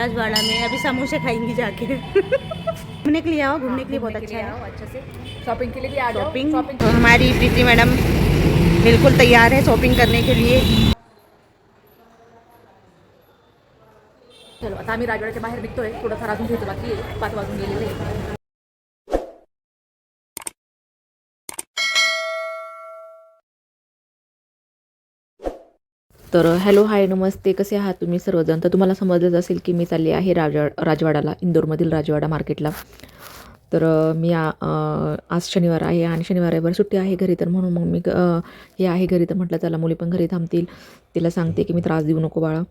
राजवाड़ा में अभी समोसे खाएंगी जाके। घूमने के लिए आओ, घूमने के लिए बहुत अच्छा है। अच्छे से शॉपिंग के लिए भी आ जाओ। शॉपिंग तो हमारी प्रीति मैडम बिल्कुल तैयार है शॉपिंग करने के लिए। चलो आता आम्ही राजवाड्याच्या बाहेर निघतोय. थोडंफार अजून घ्यायचं बाकी आहे. 5 वाजून गेलेले आहे. तर हॅलो हाय नमस्ते, कसे आहात तुम्ही सर्वजण. तर तुम्हाला समजलंच असेल की मी चालली आहे राजवाड्याला, इंदोरमधील राजवाडा मार्केटला. तर आज शनिवार आहे आणि शनिवार रविवार सुट्टी आहे घरी, तर म्हणून मग मी हे आहे घरी, तर म्हटलं चला मुली पण घरी थांबतील. तिला सांगते की मी त्रास देऊ नको बाळा,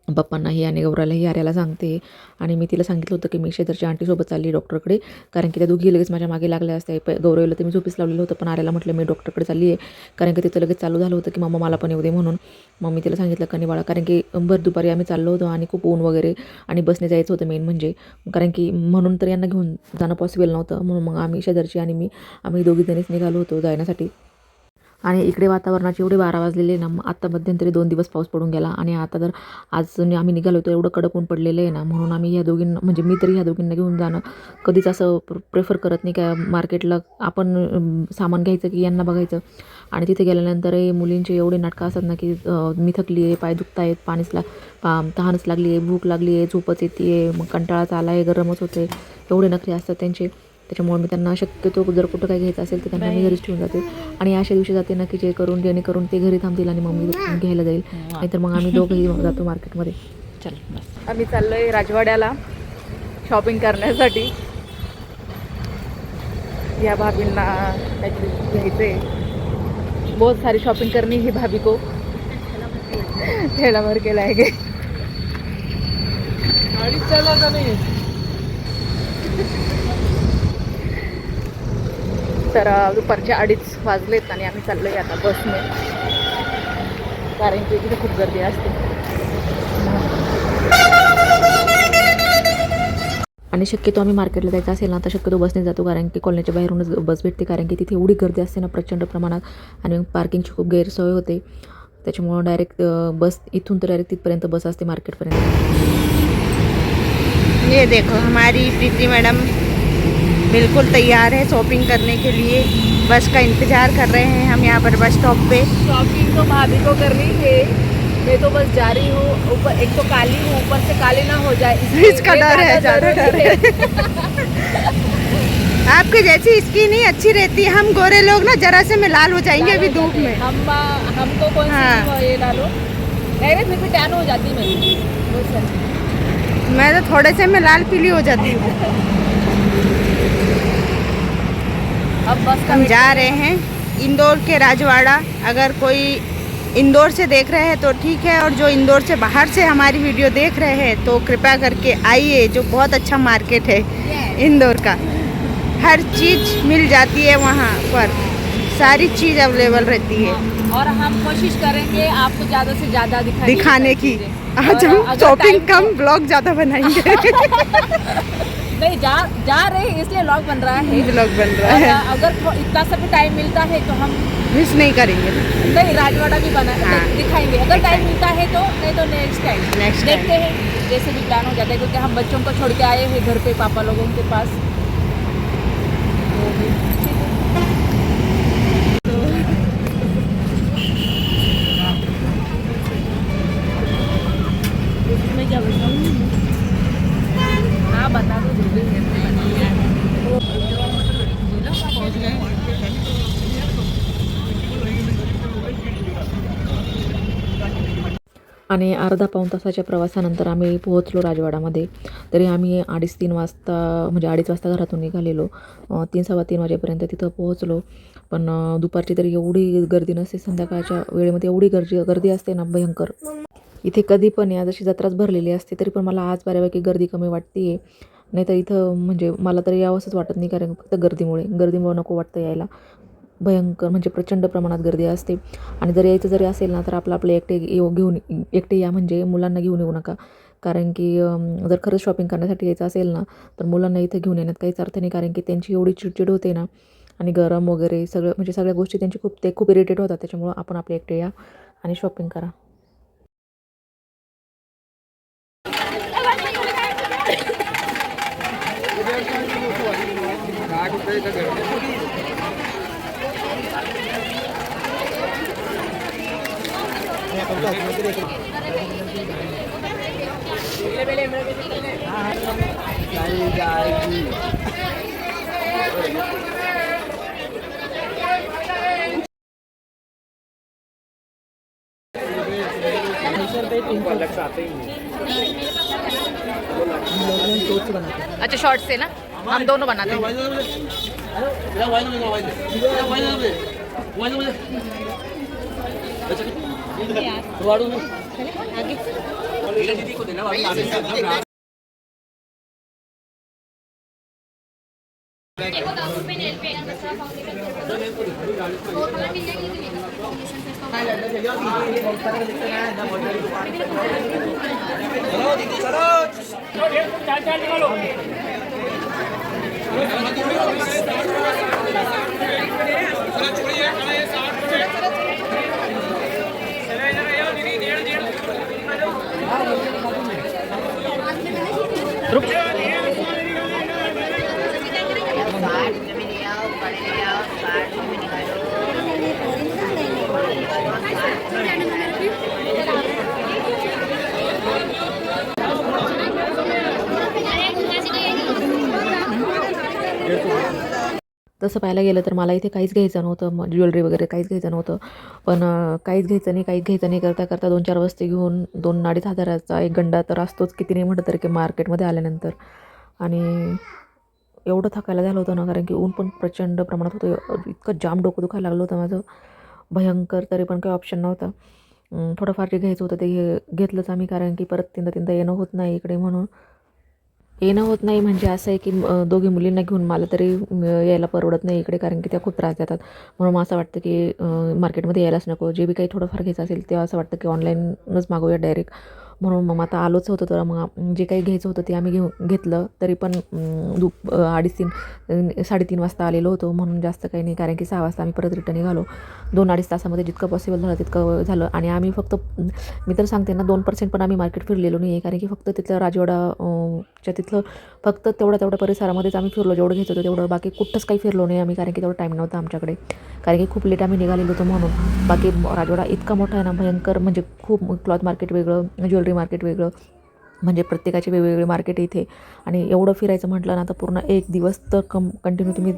पप्पांनाही आणि गौरालाही आर्याला सांगते. आणि मी तिला सांगितलं होतं की मी शेजारच्या आंटीसोबत चालली डॉक्टरकडे, कारण की त्या दोघी लगेच माझ्या मागे लागल्या असत्या. गौरवला तर मी झोपीस लावलेलं होतं, पण आर्याला म्हटलं मी डॉक्टरकडे चालली आहे, कारण की तिथं लगेच चालू झालं होतं की मम्मा मला पण येऊ दे म्हणून. मग मी तिला सांगितलं का नाही बाळा, कारण की भर दुपारी आम्ही चाललो होतो आणि खूप ऊन वगैरे आणि बसने जायचं होतं मेन म्हणजे, कारण की म्हणून तर यांना घेऊन जाणं पॉसिबल नव्हतं. म्हणून मग आम्ही शेजारची आणि आम्ही दोघीजणीच निघालो होतो जाण्यासाठी. आणि इकडे वातावरणाचे एवढे 12 वाजलेले ना, आत्ता मध्यंतरी 2 दिवस पाऊस पडून गेला आणि आता तर आज आम्ही निघालो होतो एवढं कडक ऊन पडलेलं आहे ना, म्हणून आम्ही ह्या दोघींना म्हणजे मी तरी ह्या दोघींना घेऊन जाणं कधीच असं प्रेफर करत नाही का मार्केटला आपण सामान घ्यायचं की यांना बघायचं. आणि तिथे गेल्यानंतर मुलींचे एवढे नाटकं असतात ना की मी थकली आहे, पाय दुखत आहेत, तहानच लागली आहे, भूक लागली आहे, झोपच येते आहे, मग कंटाळाच आला आहे, गरमच होते, एवढे नखरे असतात त्यांचे. त्याच्यामुळे मी त्यांना शक्यतो जर कुठं काही घ्यायचं असेल तर त्यांना मी घरीच ठेवून जाते. आणि अशा दिवशी जाते ना की जेणेकरून ते घरी थांबतील आणि मम्मी घ्यायला जाईल, नाहीतर मग आम्ही दोघंही जातो मार्केटमध्ये. चल आम्ही चाललोय राजवाड्याला शॉपिंग करण्यासाठी. या भाभींना काहीतरी घ्यायचंय, बहुत सारी शॉपिंग करनी है भाभी को. ठेला भर के लाएंगे. तर दुपारचे 2:30 वाजलेत आणि आम्ही चाललोय आता बसने, कारण की तिथे खूप गर्दी असते. आणि शक्यतो आम्ही मार्केटला जायचं असेल ना तर शक्यतो बसने जातो, कारण की कॉलनीच्या बाहेरूनच बस भेटते, कारण की तिथे एवढी गर्दी असते ना प्रचंड प्रमाणात आणि पार्किंगची खूप गैरसोय होते. त्याच्यामुळं डायरेक्ट बस इथून तर डायरेक्ट तिथपर्यंत बस असते मार्केटपर्यंत. ये देखो हमारी प्रीति मैडम बिल्कुल तैयार है शॉपिंग करने के लिए। बस का इंतज़ार कर रहे हैं हम यहाँ पर बस स्टॉप पे। शॉपिंग तो भाभी को करनी है, मैं तो बस जा रही हूँ. ऊपर एक तो काली हूँ, ऊपर से काली ना हो जाए इसका डर है, ज़्यादा डर है। आपकी जैसी स्किन ही अच्छी रहती है, हम गोरे लोग ना जरा से में लाल हो जाएंगे अभी धूप में। हमको कौन सा ये डालो, नहीं फिर भी टैन हो जाती मैं तो थोड़े से में लाल पीली हो जाती हूँ। अब बस हम जा रहे हैं इंदौर के राजवाड़ा। अगर कोई इंदौर से देख रहे हैं तो ठीक है, और जो इंदौर से बाहर से हमारी वीडियो देख रहे हैं तो कृपया करके आइए, जो बहुत अच्छा मार्केट है इंदौर का। हर चीज़ मिल जाती है वहाँ पर, सारी चीज़ अवेलेबल रहती है। और हम कोशिश करेंगे आपको ज़्यादा से ज़्यादा दिखाने की। आज हम शॉपिंग कम ब्लॉग ज़्यादा बनाएंगे। नहीं जा रहे हैं इसलिए व्लॉग बन रहा है, ब्लॉग बन रहा है। अगर इतना सा भी टाइम मिलता है तो हम मिस नहीं करेंगे। नहीं राजवाड़ा भी दिखाएंगे अगर टाइम मिलता है तो, नहीं तो नेक्स्ट टाइम देखते हैं जैसे भी प्लान हो जाता है, क्योंकि हम बच्चों को छोड़ के आए हैं घर पे पापा लोगों के पास। मैं क्या बताऊँ? हाँ बता दो जो भी है। आणि अर्धा पाऊण तासाच्या प्रवासानंतर आम्ही पोहोचलो राजवाड्यामध्ये. तरी आम्ही 2:30-3 वाजता म्हणजे 2:30 वाजता घरातून निघालेलो, 3-3:15 वाजेपर्यंत तिथं पोहोचलो. पण दुपारची तरी एवढी गर्दी नसते, संध्याकाळच्या वेळेमध्ये एवढी गर्दी असते ना भयंकर. इथे कधी पण या जशी जत्राच भरलेली असते, तरी पण मला आज बऱ्यापैकी गर्दी कमी वाटते आहे. नाही तर इथं म्हणजे मला तरी यावंसंच वाटत नाही, कारण फक्त गर्दीमुळे नको वाटतं यायला. भयंकर म्हणजे प्रचंड प्रमाणात गर्दी असते. आणि जर यायचं जरी असेल ना तर आपलं एकटे या, म्हणजे मुलांना घेऊन येऊ नका, कारण की जर खरंच शॉपिंग करण्यासाठी यायचं असेल ना तर मुलांना इथं घेऊन येण्यात काहीच अर्थ नाही, कारण की त्यांची एवढी चिडचिड होते ना, आणि गरम वगैरे सगळं म्हणजे सगळ्या गोष्टी त्यांची खूप इरिटेट होतात. त्याच्यामुळं आपण आपले एकटे या आणि शॉपिंग करा. अच्छा शॉर्ट से ना, हम दोनों बनाते हैं। तसं पाहायला गेलं तर मला इथे काहीच घ्यायचं नव्हतं, ज्वेलरी वगैरे काहीच घ्यायचं नव्हतं. पण काहीच घ्यायचं नाही करता करता 2-4 वस्तू घेऊन 2-2.5 हजाराचा एक गंडा तर असतोच, किती नाही म्हटलं तरी की मार्केटमध्ये आल्यानंतर. आणि एवढं थकायला झालं होतं ना, कारण की ऊन पण प्रचंड प्रमाणात होतं. इतकं जाम डोकं दुखायला लागलं होतं माझं भयंकर, तरी पण काही ऑप्शन नव्हता. थोडंफार जे घ्यायचं होतं ते घेतलंच आम्ही, कारण की परत तीनदा येणं होत नाही इकडे. म्हणून येणं होत नाही म्हणजे असं आहे की दोघी मुलींना घेऊन मला तरी यायला परवडत नाही इकडे, कारण की त्या खूप त्रास देतात. म्हणून मग असं वाटतं की मार्केटमध्ये यायलाच नको. जे बी काही थोडंफार घ्यायचं असेल तेव्हा असं वाटतं की ऑनलाईनच मागवूया डायरेक्ट. म्हणून मग आता आलोच होतं, तर मग जे काही घ्यायचं होतं ते आम्ही घेतलं. तरी पण 3:30 वाजता आलेलो होतो, म्हणून जास्त काही नाही, कारण की 6 वाजता आम्ही परत रिटर्न निघालो. 2-2.5 तासामध्ये जितकं पॉसिबल झालं तितकं झालं. आणि आम्ही फक्त, मी तर सांगते ना, 2% पण आम्ही मार्केट फिरलेलो नाही आहे, कारण की फक्त तिथलं राजवाडा च्या तिथलं फक्त तेवढ्या परिसरामध्येच आम्ही फिरलो, जेवढं घ्यायचं होतं तेवढं. बाकी कुठंच काही फिरलो नाही आम्ही, कारण की तेवढा टाईम नव्हता आमच्याकडे, कारण की खूप लेट आम्ही निघालेलो होतो म्हणून. बाकी राजवाडा इतका मोठा आहे ना, भयंकर, म्हणजे खूप. क्लॉथ मार्केट वेगळं, ज्वेलरी मार्केट वेगळं, म्हणजे प्रत्येकाचे वेगवेगळे मार्केट इथे. आणि एवढं फिरायचं म्हटलं ना तर पूर्ण एक दिवस तर कंटिन्यू तुम्ही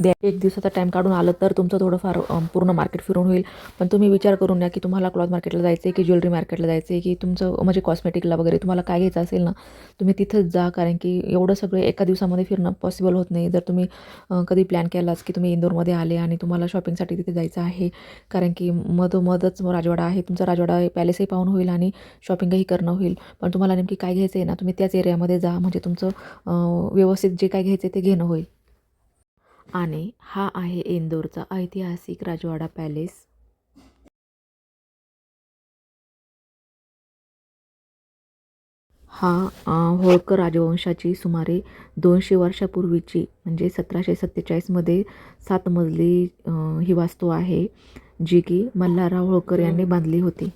द्या. 1 दिवसाचा टाईम काढून आलं तर तुमचं थोडंफार पूर्ण मार्केट फिरून होईल. पण तुम्ही विचार करून या की तुम्हाला क्लॉथ मार्केटला जायचं आहे की ज्वेलरी मार्केटला जायचं आहे, की तुमचं म्हणजे कॉस्मेटिकला वगैरे तुम्हाला काय घ्यायचं असेल ना, तुम्ही तिथंच जा, कारण की एवढं सगळं एका दिवसामध्ये फिरणं पॉसिबल होत नाही. जर तुम्ही कधी प्लॅन केलाच की तुम्ही इंदोरमध्ये आले आणि तुम्हाला शॉपिंगसाठी तिथे जायचं आहे, कारण की मधोमधच राजवाडा आहे, तुमचा राजवाडा पॅलेसही पाहून होईल आणि शॉपिंगही करणं होईल. पण तुम्हाला नेमकी काय घ्यायचं आहे ना, तुम्ही त्याच एरियामध्ये जा, म्हणजे तुमचं व्यवस्थित जे काय घ्यायचं ते घेणं होईल. आणि हा आहे इंदोरचा ऐतिहासिक राजवाडा पॅलेस. हा होळकर राजवंशाची सुमारे 200 वर्षापूर्वीची, म्हणजे 1747मध्ये 7 मजली ही वास्तू आहे, जी की मल्हारराव होळकर यांनी बांधली होती.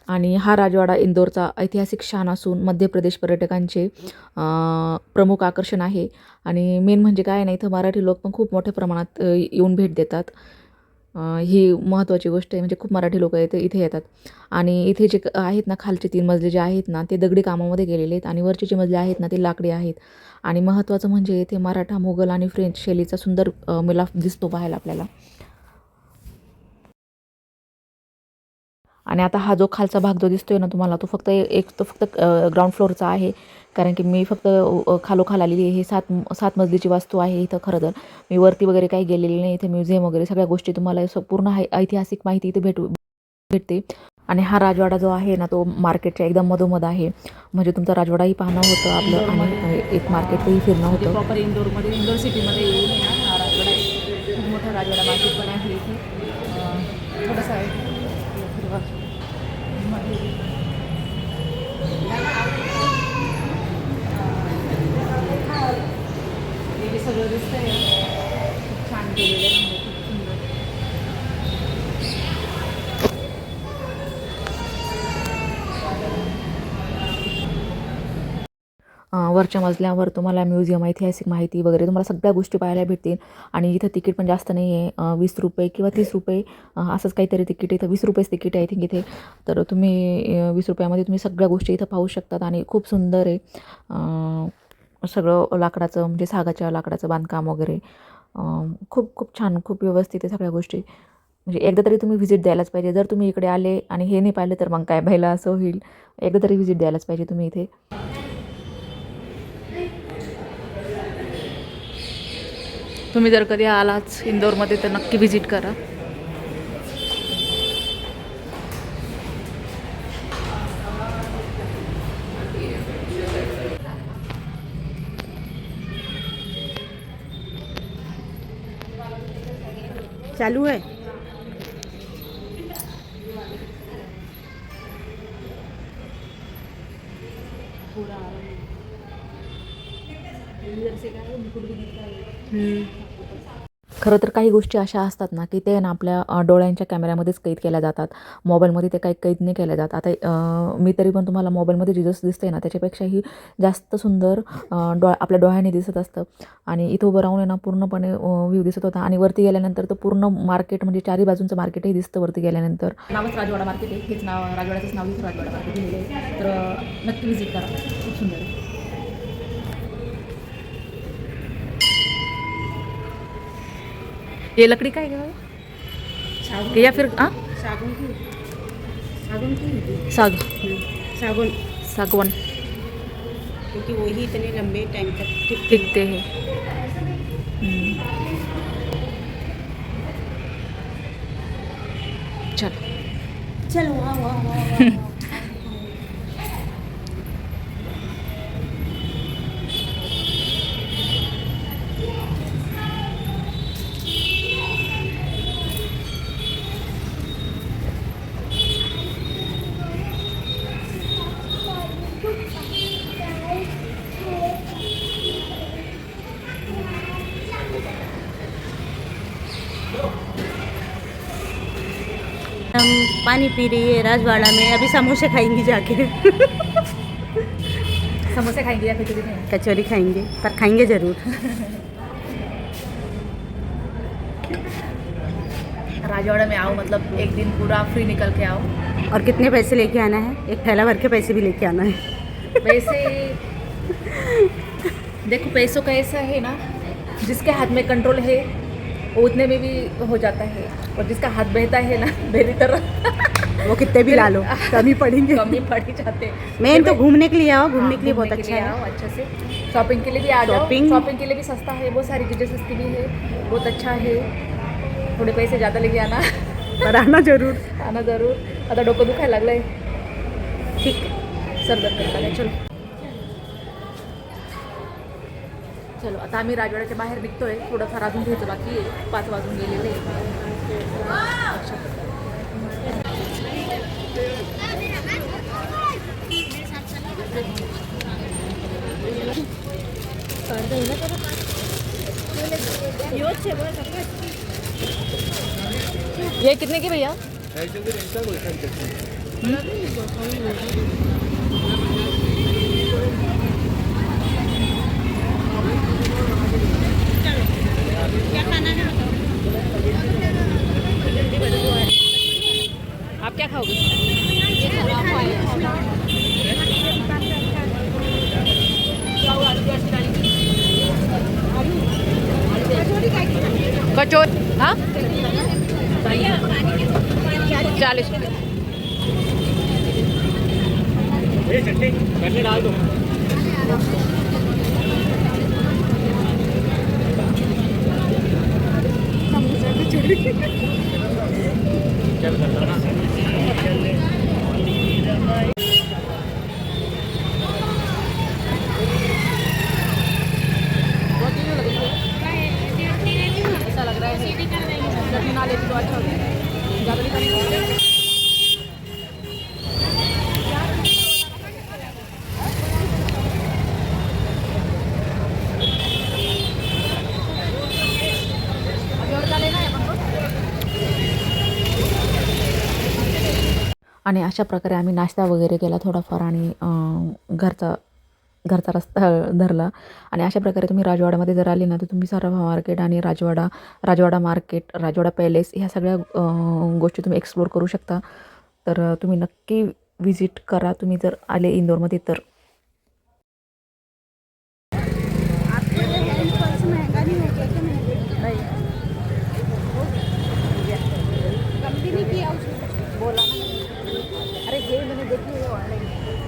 आणि हा राजवाडा इंदोरचा ऐतिहासिक शान असून मध्य प्रदेश पर्यटकांचे प्रमुख आकर्षण आहे. आणि मेन म्हणजे काय नाही, इथं मराठी लोक पण खूप मोठ्या प्रमाणात येऊन भेट देतात. ही महत्त्वाची गोष्ट आहे, म्हणजे खूप मराठी लोक इथे येतात. आणि इथे जे आहेत ना, खालचे 3 मजले जे आहेत ना, ते दगडी कामामध्ये गेलेले आहेत, आणि वरचे जे मजले आहेत ना, ते लाकडी आहेत. आणि महत्त्वाचं म्हणजे इथे मराठा, मोगल आणि फ्रेंच शैलीचा सुंदर मिलाफ दिसतो पाहायला आपल्याला. आणि आता हा जो खालचा भाग जो दिसतोय ना तुम्हाला, तो फक्त ग्राउंड फ्लोअरचा आहे, कारण की मी फक्त खालोखाल आलेली आहे. 7 मजलीची वास्तू आहे इथं. खरं तर मी वरती वगैरे काही गेलेली नाही. इथे म्युझियम वगैरे सगळ्या गोष्टी तुम्हाला पूर्ण ऐतिहासिक माहिती इथे भेटते. आणि हा राजवाडा जो आहे ना, तो मार्केटच्या एकदम मधोमध आहे, म्हणजे तुमचा राजवाडाही पाहणं होतं आपलं, आणि एक मार्केटही फिरणं होतं. प्रॉपर इंदोरमध्ये, इंदोर सिटीमध्ये येऊन हा राजवाडा आहे. खूप मोठा राजवाडा मार्केट पण आहे इथे. थोडंसं आहे हे सगळं दिसतंय, खूप छान केलेलं आहे, खूप सुंदर. वरच्या मजल्यावर तुम्हाला म्युझियम, ऐतिहासिक माहिती वगैरे तुम्हाला सगळ्या गोष्टी पाहायला भेटतील. आणि इथं तिकीट पण जास्त नाही आहे, 20 रुपये किंवा 30 रुपये असंच काहीतरी तिकीट. इथं 20 रुपयेच तिकीट आहे आय थिंक इथे. तर तुम्ही 20 रुपयामध्ये तुम्ही सगळ्या गोष्टी इथं पाहू शकतात आणि खूप सुंदर आहे. सगळं लाकडाचं म्हणजे सागाच्या लाकडाचं बांधकाम वगैरे खूप खूप छान, खूप व्यवस्थित आहे सगळ्या गोष्टी. म्हणजे एकदा तरी तुम्ही व्हिजिट द्यायलाच पाहिजे. जर तुम्ही इकडे आले आणि हे नाही पाहिलं तर मग काय पाहिलं असं होईल. एकदा तरी व्हिजिट द्यायलाच पाहिजे तुम्ही इथे. तुम्ही जर कधी आलाच इंदोरमध्ये तर नक्की व्हिजिट करा. चालू है. खरं तर काही गोष्टी अशा असतात ना की ते ना आपल्या डोळ्यांच्या कॅमेऱ्यामध्येच कैद केल्या जातात. मोबाईलमध्ये ते काही कैद नाही केल्या जात. आता मी तरी पण तुम्हाला मोबाईलमध्ये जे जसं दिसतंय ना त्याच्यापेक्षाही जास्त सुंदर आपल्या डोळ्याने दिसत असतं. आणि इथं उभं राहून आहे ना पूर्णपणे व्ह्यू दिसत होता. आणि वरती गेल्यानंतर तर पूर्ण मार्केट म्हणजे चारी बाजूंचं मार्केटही दिसतं वरती गेल्यानंतर. नावच राजवाडा मार्केट आहे. हेच नाव राजवाड्याचंच नाव इथं राजवाडा मार्केट दिलेलं आहे. तर नक्की व्हिजिट करा, खूप सुंदर आहे. ये लकड़ी का है क्या या फिर सागौन की. सागौन की. सागौन. सागवन क्योंकि वही इतने लंबे टाइम तक टिकते हैं. चलो चलो वाह वाह वाह. हम पानी पी रही है राजवाड़ा में. अभी समोसे खाएंगी जाके. समोसे खाएंगे या कचौरी खाएंगे? कचौरी खाएंगे, पर खाएंगे ज़रूर. राजवाड़ा में आओ मतलब एक दिन पूरा फ्री निकल के आओ. और कितने पैसे लेके आना है? एक थैला भर के पैसे भी लेके आना है. पैसे देखो, पैसों का ऐसा है ना, जिसके हाथ में कंट्रोल है वो उतने में भी हो जाता है, और जिसका हाथ बहता है ना मेरी तरह वो कितने भी ला लो कमी पड़ेंगे. कमी पड़ ही जाते हैं. मेन तो घूमने के लिए आओ. घूमने के लिए बहुत घूमने अच्छा लिए है. आओ अच्छे से. शॉपिंग के लिए भी आ जाओ. शॉपिंग के लिए भी सस्ता है, बहुत सारी चीज़ें सस्ती भी है, बहुत अच्छा है. थोड़े पैसे ज़्यादा लेके आना. पर आना जरूर. आना ज़रूर. आता डोकं दुखायला लागलं आहे. ठीक. सरदर्द करायला लागलं. चलो चलो आता आम्ही राजवाड्याच्या बाहेर निघतोय. थोडंफार अजून घ्यायचं बाकी आहे. 5 वाजून गेलेले ये कितने की भैया? आप क्या खाओगे? कचौरी. हाँ 40 रुपये. चटनी डाल दो. ऐसा लग रहा है चटनी ना लेती तो अच्छा होता है. ज़्यादा भी खानी. आणि अशा प्रकारे आम्ही नाश्ता वगैरे केला थोडाफार आणि घरचा घरचा रस्ता धरला. आणि अशा प्रकारे तुम्ही राजवाड्यामध्ये जर आले ना तर तुम्ही सराफा मार्केट आणि राजवाडा मार्केट, राजवाडा पॅलेस ह्या सगळ्या गोष्टी तुम्ही एक्सप्लोर करू शकता. तर तुम्ही नक्की विजिट करा तुम्ही जर आले इंदोरमध्ये तर. बोला ना, अरे ये मैंने देखी है ऑनलाइन।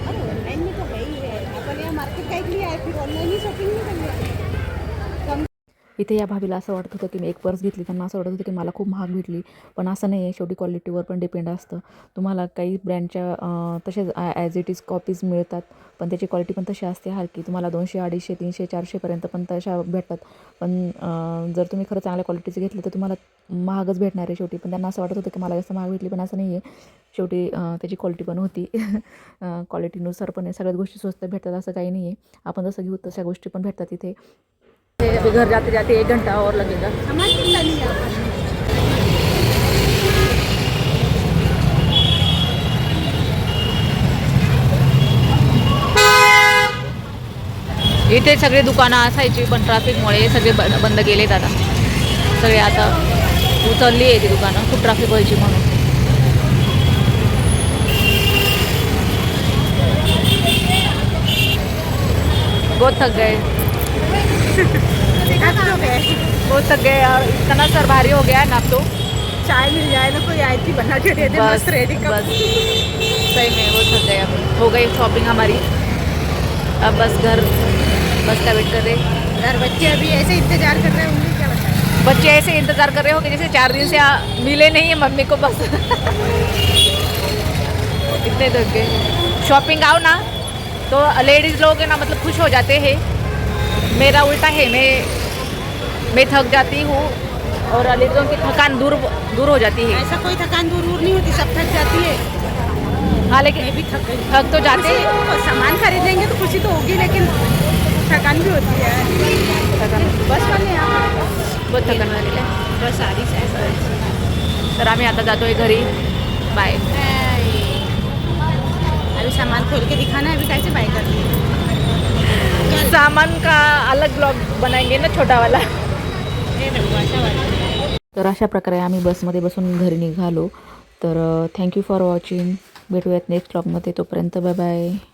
अरे ऑनलाइन में तो है ही है, अपन यहाँ मार्केट का लिए आए, फिर ऑनलाइन ही शॉपिंग नहीं करनी। इथे या भाभीला असं वाटत होतं की मी एक पर्स घेतली, त्यांना असं वाटत होतं की मला खूप महाग भेटली, पण असं नाही आहे. शेवटी क्वालिटीवर पण डिपेंड असतं. तुम्हाला काही ब्रँडच्या तसेच ॲज इट इज कॉपीज मिळतात, पण त्याची क्वालिटी पण तशी असते हलकी. तुम्हाला 200, 250, 300, 400पर्यंत पण तशा भेटतात. पण जर तुम्ही खरं चांगल्या क्वालिटीचं घेतलं तर तुम्हाला महागच भेटणार आहे शेवटी. पण त्यांना असं वाटत होतं की मला जास्त महाग भेटली, पण असं नाही आहे. शेवटी त्याची क्वालिटी पण होती. क्वालिटीनुसार पण सगळ्याच गोष्टी स्वस्त भेटतात असं काही नाही आहे. आपण जसं घेऊ तशा गोष्टी पण भेटतात इथे. अभी घर जाते जाते 1 घंटा और लगेगा. सामान कितना लिया आपने? इथे सगळे दुकानं असायची पण ट्रॅफिकमुळे सगळे बंद केलेत आता. सगळे आता उचलली आहे ती दुकानं, खूप ट्रॅफिक व्हायची म्हणून. बहुत थक गए. बहुत थक गए और इतना सर भारी हो गया है ना अब तो. चाय मिल जाए ना, कोई आई थी बना के दे दे, बस मस्त रेडी कप। बस सही में वो थक गए. अब हो गई शॉपिंग हमारी, अब बस बस का वेट कर रहे. यार बच्चे अभी ऐसे इंतजार कर रहे होंगे, क्या बताएं। बच्चे ऐसे इंतज़ार कर रहे हो कि जैसे 4 दिन से मिले नहीं है मम्मी को बस. इतने थक गए. शॉपिंग आओ ना तो लेडीज़ लोग है ना मतलब खुश हो जाते हैं. मेरा उल्टा है, मैं थक जाती हूँ और लेडीज़ों की थकान दूर हो जाती है. ऐसा कोई थकान दूर नहीं होती, सब थक जाती है। हाँ लेकिन मैं भी थक गई। थक तो जाते हैं. तो सामान खरीदेंगे तो खुशी तो होगी, लेकिन थकान भी होती है। बस वाले यहाँ बहुत थकान झालेलं आहे. बस आ रही है। तर आम्ही आता जातोय घरी. बाय. अभी सामान खोल के दिखाना है, अभी कैसे बाय करनी है। सामान का अलग ब्लॉग बनाएंगे ना छोटा वाला. तर अशा प्रकारे आम्ही बसमध्ये बसून घरी निघालो. तर थँक्यू फॉर वॉचिंग. भेटूयात नेक्स्ट ब्लॉगमध्ये. तोपर्यंत बाय बाय.